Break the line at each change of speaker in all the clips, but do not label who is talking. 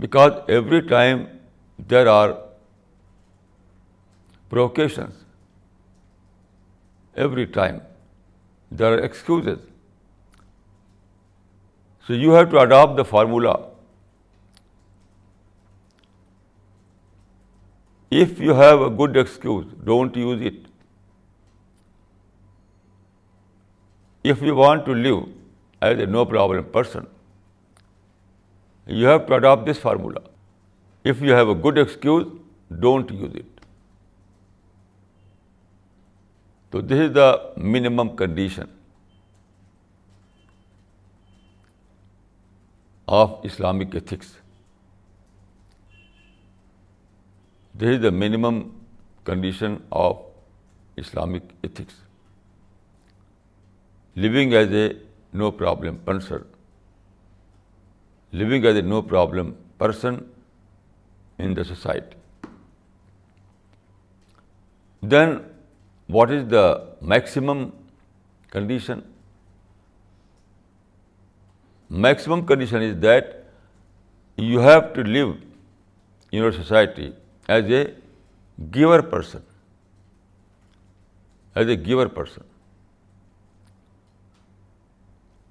Because every time there are provocations, every time there are excuses. So you have to adopt the formula. If you have a good excuse, don't use it. If you want to live as a no-problem person, you have to adopt this formula. If you have a good excuse, don't use it. So this is the minimum condition of Islamic ethics. This is the minimum condition of Islamic ethics. Living as a no-problem person. Living as a no-problem person in the society. Then what is the maximum condition? Maximum condition is that you have to live in your society as a giver person. As a giver person.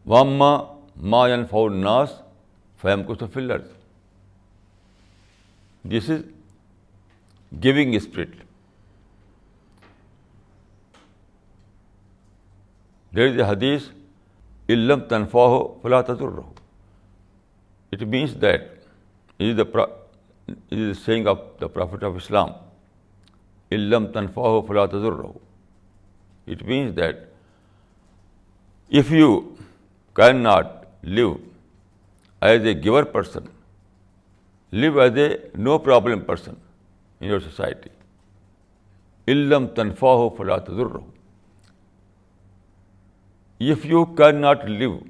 وَأَمَّا مَا يَنْفَعُ النَّاسَ فَيَمْكُثُ فِي الْأَرْضِ. This is giving spirit. There is a hadith, إِلَّمْ تَنْفَعُهُ فَلَا تَضُرُّهُ. It means that it is the saying of the Prophet of Islam, إِلَّمْ تَنْفَعُهُ فَلَا تَضُرُّهُ. It means that if you cannot live as a giver person, live as a no-problem person in your society. إِلَّمْ تَنْفَعُهُ فَلَا تَضُرُّهُ. If you cannot live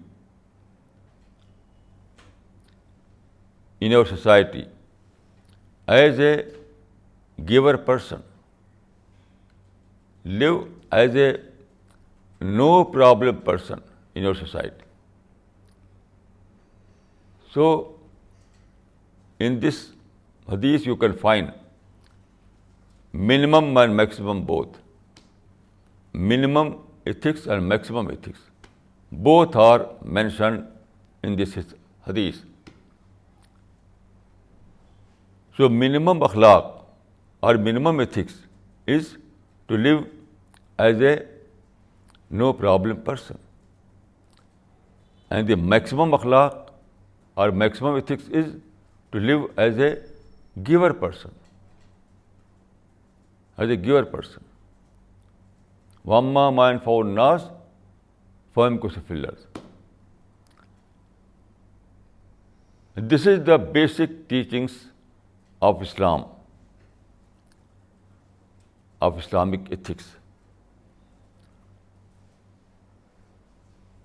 in your society as a giver person, live as a no-problem person in your society. So, in this hadith you can find minimum and maximum both. Minimum ethics and maximum ethics. Both are mentioned in this hadith. So, minimum akhlaq or minimum ethics is to live as a no-problem person. And the maximum akhlaq or maximum ethics is to live as a giver person. As a giver person. وَأَمَّا مَا يَنْفَعُ النَّاسَ فَيَمْكُثُ فِي الْأَرْضِ. This is the basic teachings of Islam, of Islamic ethics.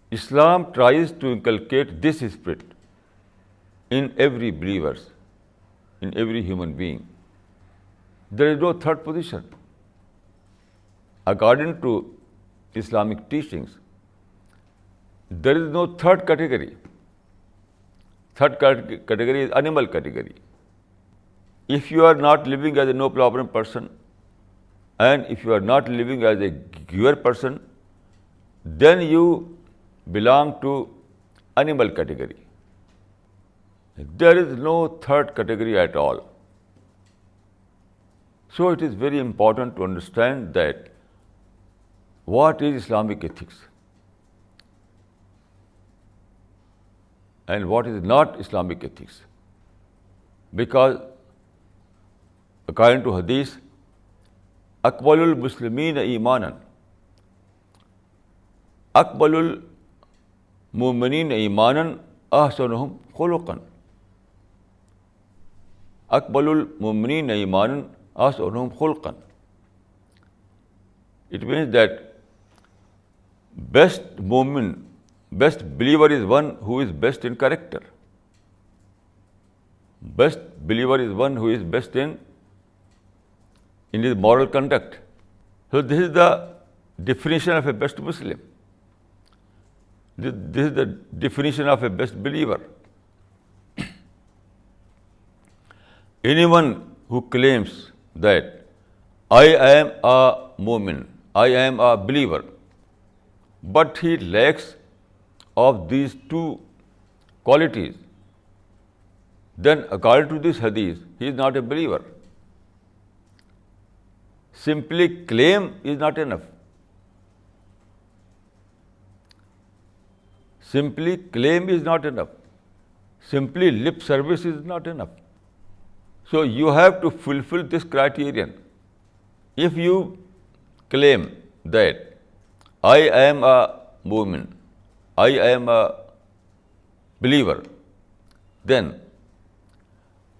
Islam tries to inculcate this spirit in every believer, in every human being. There is no third position. According to Islamic teachings, there is no third category. Third category is animal category. If you are not living as a no-problem person, and if you are not living as a giver person, then you belong to animal category. There is no third category at all. So it is very important to understand that what is Islamic ethics and what is not Islamic ethics. Because according to hadith, أَقْبَلُ الْمُسْلِمِينَ إِيمَانًا أَقْبَلُ الْمُؤْمِنِينَ إِيمَانًا أَحْسَنُهُمْ خُلُقًا. أَقْبَلُ الْمُؤْمِنِينَ إِيمَانًا أَحْسَنُهُمْ خُلُقًا. It means that best mu'min, best believer is one who is best in character. Best believer is one who is best in his moral conduct. So this is the definition of a best Muslim. This is the definition of a best believer. Anyone who claims that I am a mu'min, I am a believer, but he lacks of these two qualities, then according to this hadith, he is not a believer. Simply claim is not enough. Simply claim is not enough. Simply lip service is not enough. So you have to fulfill this criterion. If you claim that I am a mu'min, I am a believer, then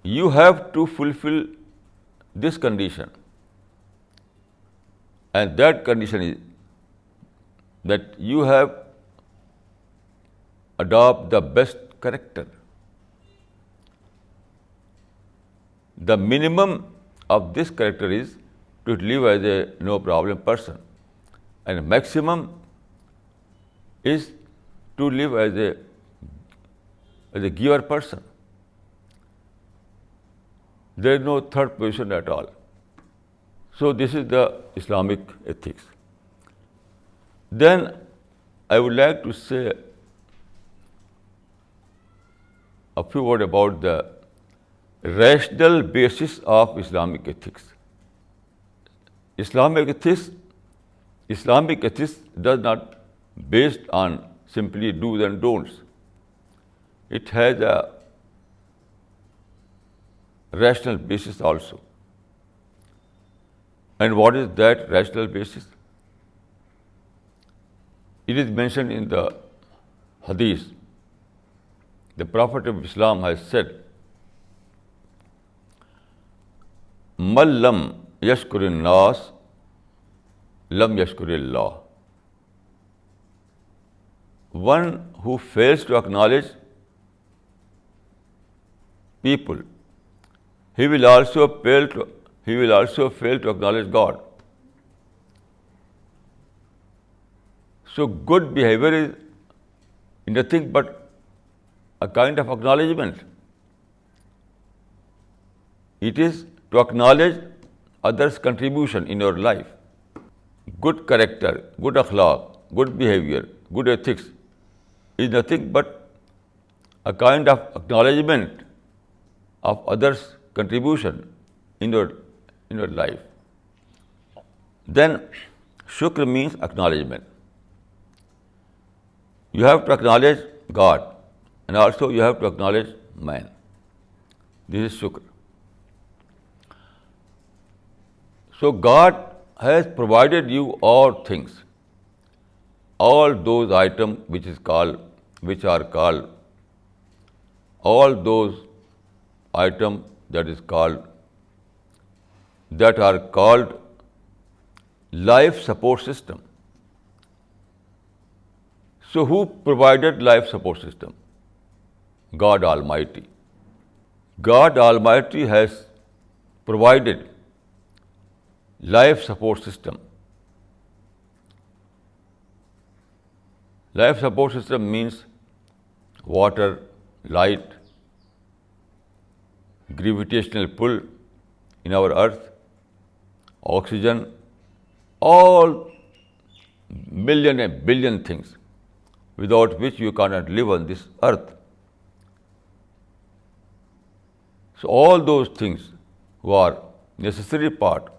you have to fulfill this condition. And that condition is that you have adopt the best character. The minimum of this character is to live as a no problem person, and maximum is to live as a giver person. There is no third position at all. So this is the Islamic ethics. Then I would like to say a few words about the rational basis of Islamic ethics. Islamic ethics does not based on simply do's and don'ts. It has a rational basis also. And what is that rational basis? It is mentioned in the hadith. The Prophet of Islam has said, "Man lam yashkurin nas, lam yashkurillah." One who fails to acknowledge people, he will also fail to acknowledge God. So good behavior is nothing but a kind of acknowledgement. It is to acknowledge others' contribution in your life. Good character, good akhlaq, good behavior, good ethics is nothing but a kind of acknowledgement of others' contribution in your life. Then shukr means acknowledgement. You have to acknowledge God, and also you have to acknowledge man. This is shukr. So God has provided you all things, all those items all those items that are called life support system. So who provided life support system? God Almighty. God Almighty has provided life support system. Life support system means water, light, gravitational pull in our earth, oxygen, all million and billion things without which you cannot live on this earth. So all those things who are necessary part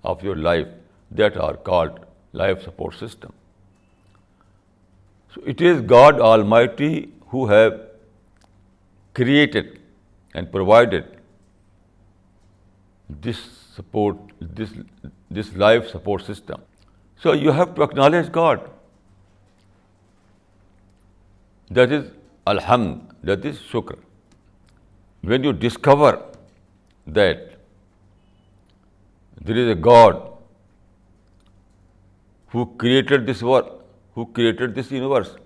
of your life, that are called life support system. So it is God Almighty who have created and provided this life support system. So you have to acknowledge God. That is alhamd, that is shukr. When you discover that there is a God who created this world, who created this universe,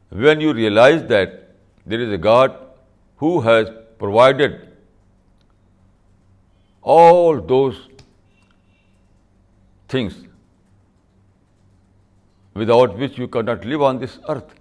when you realize that there is a God who has provided all those things without which you cannot live on this earth,